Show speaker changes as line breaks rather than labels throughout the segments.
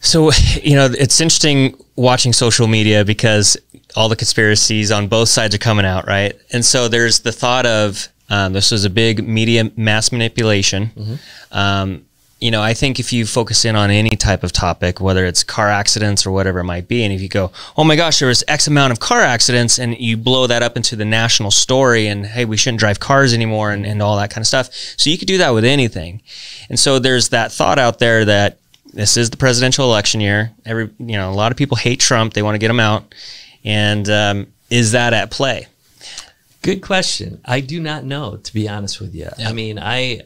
So, it's interesting watching social media because all the conspiracies on both sides are coming out, right? And so there's the thought of this was a big media mass manipulation. I think if you focus in on any type of topic, whether it's car accidents or whatever it might be, and if you go, oh my gosh, there was X amount of car accidents, and you blow that up into the national story and, hey, we shouldn't drive cars anymore and all that kind of stuff. So you could do that with anything. And so there's that thought out there that this is the presidential election year. A lot of people hate Trump. They want to get him out. And is that at play?
Good question. I do not know, to be honest with you. Yeah. I mean, I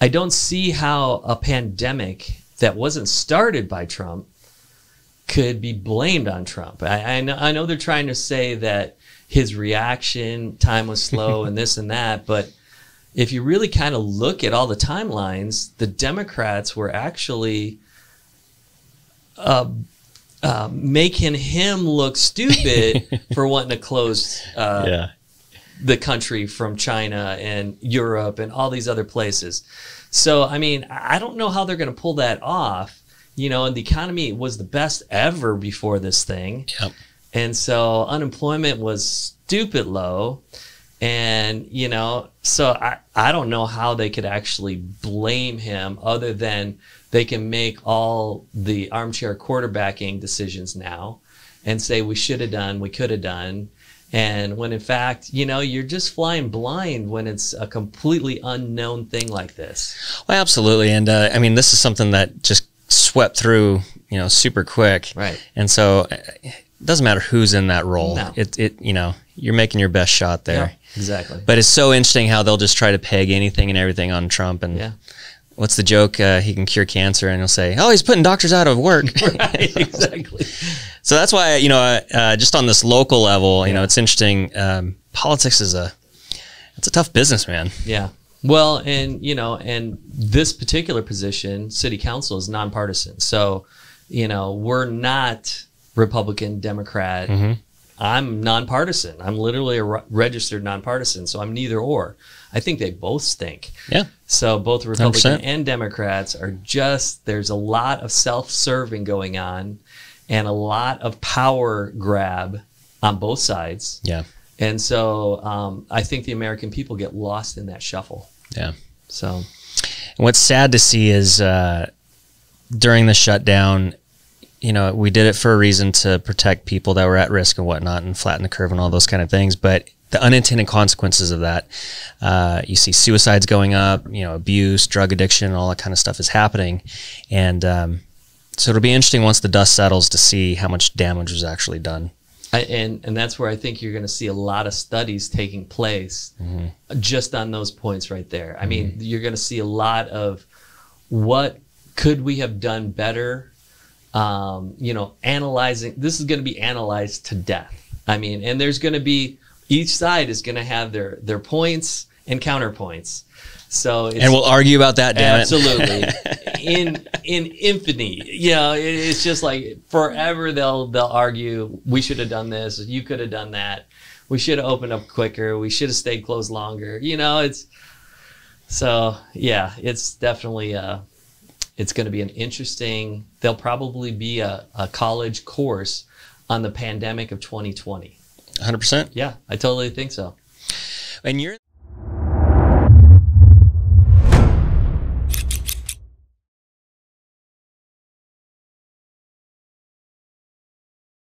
don't see how a pandemic that wasn't started by Trump could be blamed on Trump. I know they're trying to say that his reaction time was slow and this and that, but if you really kind of look at all the timelines, the Democrats were actually making him look stupid for wanting to close the country from China and Europe and all these other places. So, I mean, I don't know how they're going to pull that off, and the economy was the best ever before this thing.
Yep.
And so unemployment was stupid low. And, so I don't know how they could actually blame him other than they can make all the armchair quarterbacking decisions now and say we should have done, we could have done. And when in fact, you're just flying blind when it's a completely unknown thing like this.
Well, absolutely. And I mean, this is something that just swept through, super quick.
Right.
And so it doesn't matter who's in that role.
No.
You're making your best shot there.
Yeah, exactly.
But it's so interesting how they'll just try to peg anything and everything on Trump. And what's the joke? He can cure cancer, and he'll say, "Oh, he's putting doctors out of work."
Right, exactly.
So that's why, just on this local level, it's interesting. Politics is it's a tough business, man.
Yeah. Well, and and this particular position, city council, is nonpartisan. So, we're not Republican, Democrat.
Mm-hmm.
I'm nonpartisan. I'm literally a registered nonpartisan. So I'm neither or. I think they both stink.
Yeah.
So both Republican
100%.
and Democrats are there's a lot of self-serving going on and a lot of power grab on both sides.
Yeah.
And so I think the American people get lost in that shuffle.
Yeah.
So
and what's sad to see is during the shutdown, we did it for a reason to protect people that were at risk and whatnot and flatten the curve and all those kind of things. But the unintended consequences of that, you see suicides going up, abuse, drug addiction, all that kind of stuff is happening. And so it'll be interesting once the dust settles to see how much damage was actually done.
And that's where I think you're going to see a lot of studies taking place just on those points right there. I mean, you're going to see a lot of what could we have done better. Analyzing, this is going to be analyzed to death. I mean, and there's going to be, each side is going to have their points and counterpoints. So
and we'll argue about that, damn
absolutely. in infamy. It's just like forever they'll argue, we should have done this, you could have done that, we should have opened up quicker, we should have stayed closed longer. It's definitely it's going to be an interesting, there'll probably be a college course on the pandemic of 2020.
100%.
Yeah, I totally think so.
And you're